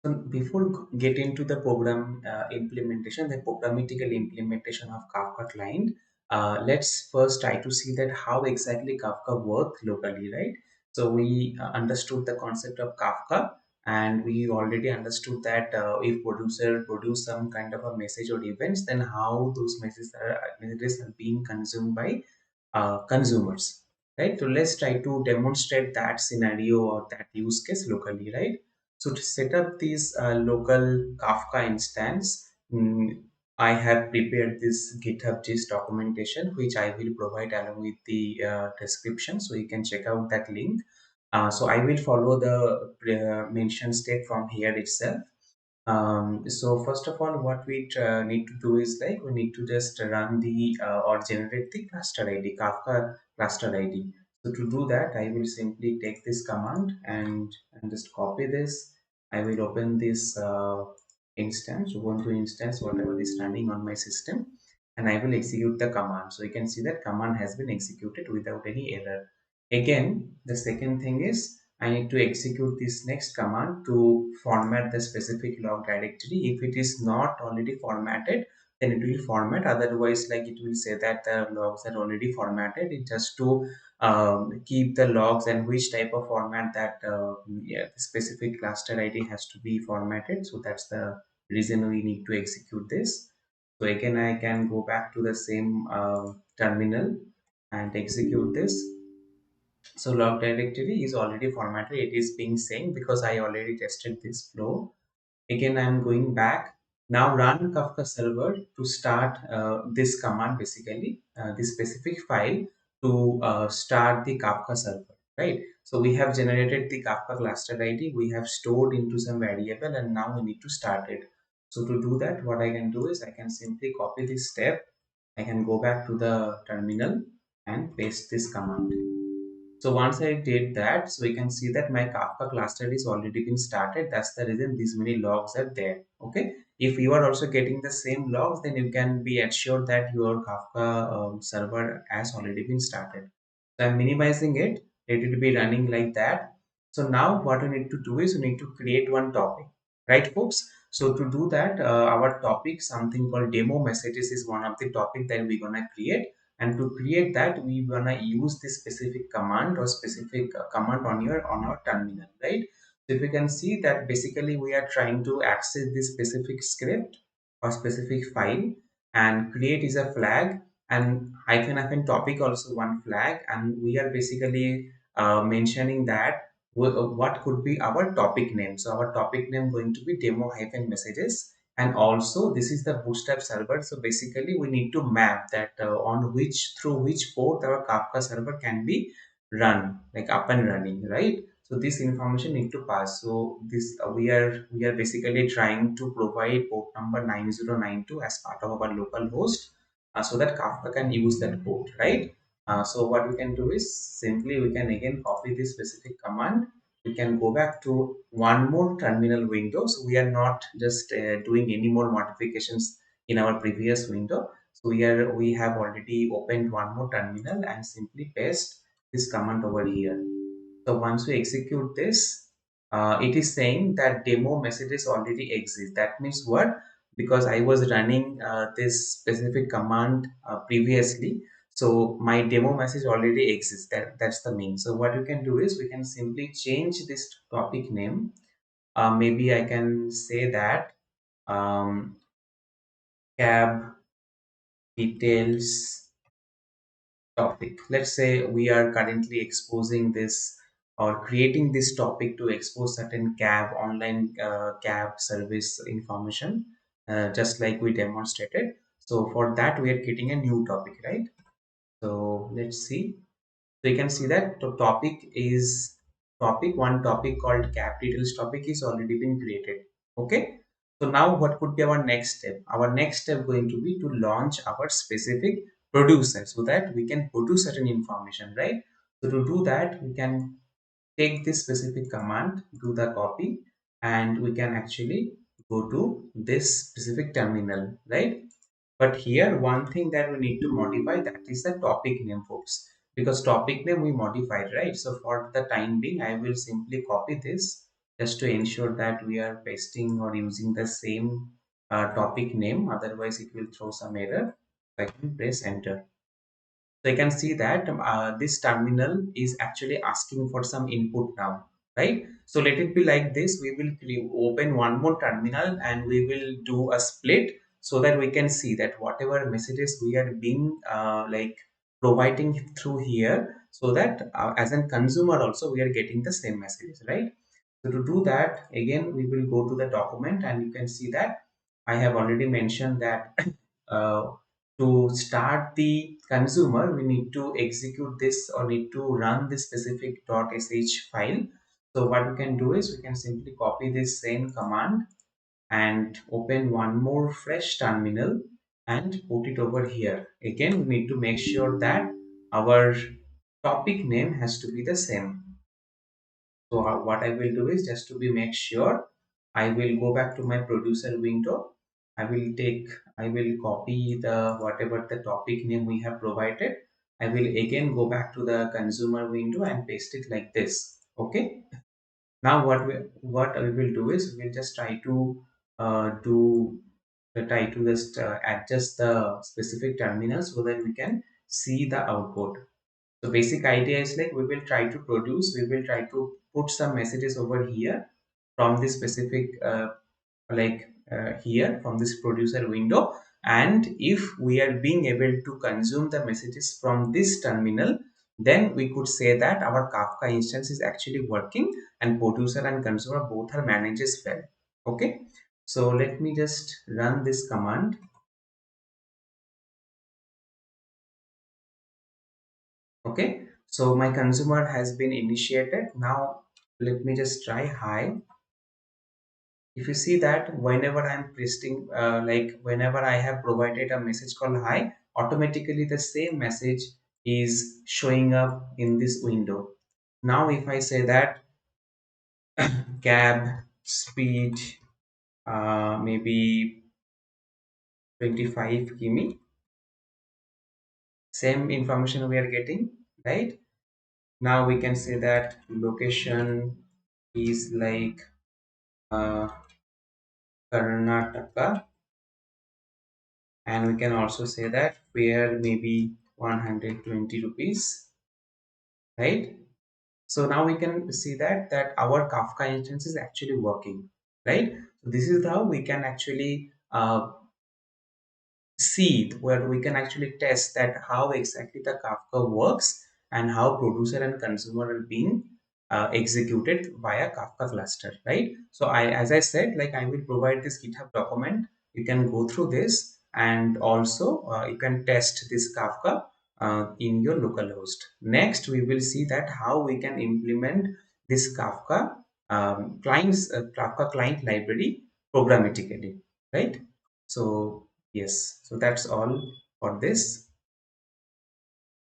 So before get into the program implementation, the programmatical implementation of Kafka client, let's first try to see that how exactly Kafka works locally, right? So we understood the concept of Kafka, and we already understood that if producer produce some kind of a message or events, then how those messages are being consumed by consumers, right? So let's try to demonstrate that scenario or that use case locally, right? So to set up this local Kafka instance, I have prepared this GitHub gist documentation, which I will provide along with the description, so you can check out that link. So I will follow the mentioned step from here itself. So first of all, what we need to do is like we need to just run the or generate the cluster ID, Kafka cluster ID. So to do that, I will simply take this command and just copy this. I will open this instance, Ubuntu instance, whatever is running on my system, and I will execute the command. So you can see that command has been executed without any error. Again, the second thing is I need to execute this next command to format the specific log directory. If it is not already formatted, then it will format. Otherwise, like it will say that the logs are already formatted. It just to keep the logs and which type of format that yeah, the specific cluster ID has to be formatted. So that's the reason we need to execute this. So again, I can go back to the same terminal and execute this. So log directory is already formatted. It is being synced because I already tested this flow. Again, I am going back. Now run Kafka server to start this command, basically this specific file to start the Kafka server, right? So we have generated the Kafka cluster ID. We have stored into some variable, and now we need to start it. So to do that, what I can do is I can simply copy this step. I can go back to the terminal and paste this command. So once I did that, so you can see that my Kafka cluster is already been started. That's the reason these many logs are there. Okay. If you are also getting the same logs, then you can be assured that your Kafka server has already been started. So I'm minimizing it. Let it be running like that. So now what we need to do is we need to create one topic, right, folks? So to do that, our topic, something called demo messages, is one of the topic that we're gonna create. And to create that, we gonna use this specific command or specific command on your on our terminal, right? So if you can see that basically we are trying to access this specific script or specific file, and create is a flag, and hyphen topic also one flag, and we are basically mentioning that what could be our topic name. So our topic name going to be demo hyphen messages, and also this is the bootstrap server. So basically we need to map that on which through which port our Kafka server can be run, like up and running, right? So this information need to pass. So this we are basically trying to provide port number 9092 as part of our local host, so that Kafka can use that port, right? So what we can do is simply we can again copy this specific command. We can go back to one more terminal window. So we are not just doing any more modifications in our previous window. So we have already opened one more terminal and simply paste this command over here. So once we execute this, it is saying that demo messages already exist. That means what? Because I was running this specific command previously, so my demo message already exists. That's the mean. So what we can do is we can simply change this topic name. Maybe I can say that um, cab details topic. Let's say we are currently exposing this or creating this topic to expose certain cab online cab service information, just like we demonstrated. So for that we are creating a new topic, right? So let's see. So you can see that the topic is topic one, topic called cap details topic is already been created. Okay. So now what could be our next step? Our next step going to be to launch our specific producer so that we can produce certain information, right? So to do that, we can take this specific command, do the copy, and we can actually go to this specific terminal, right? But here, one thing that we need to modify, that is the topic name, folks. Because topic name we modified, right? So for the time being, I will simply copy this. just to ensure that we are pasting or using the same topic name. Otherwise, it will throw some error. I can press enter. So you can see that this terminal is actually asking for some input now, right? So let it be like this. We will open one more terminal and we will do a split so that we can see that whatever messages we are being like providing through here, so that as a consumer also we are getting the same messages, right? So to do that, again, we will go to the document and you can see that I have already mentioned that uh, to start the consumer, we need to execute this or need to run this specific .sh file. So what we can do is we can simply copy this same command and open one more fresh terminal and put it over here. Again, we need to make sure that our topic name has to be the same. So what I will do is, just to be make sure, I will go back to my producer window. I will copy the whatever the topic name we have provided. I will again go back to the consumer window and paste it like this. Okay. Now what we will do is we'll just try to try to just adjust the specific terminal so that we can see the output. So basic idea is like we will try to put some messages over here from this specific here from this producer window. And if we are being able to consume the messages from this terminal, then we could say that our Kafka instance is actually working and producer and consumer both are managed as well. Okay. So let me just run this command. Okay, so my consumer has been initiated. Now let me just try hi. If you see that whenever I'm pasting like whenever I have provided a message called hi, automatically the same message is showing up in this window. Now if I say that cab speed maybe 25 km, same information we are getting, right? Now we can say that location is like uh, Karnataka, and we can also say that fare maybe 120 rupees, right? So now we can see that our Kafka instance is actually working, right? So this is how we can actually see where we can actually test that how exactly the Kafka works and how producer and consumer are being executed via Kafka cluster, right? So as I said, like I will provide this GitHub document. You can go through this and also you can test this Kafka in your local host. Next, we will see that how we can implement this Kafka Kafka client library programmatically, right? So yes, so that's all for this.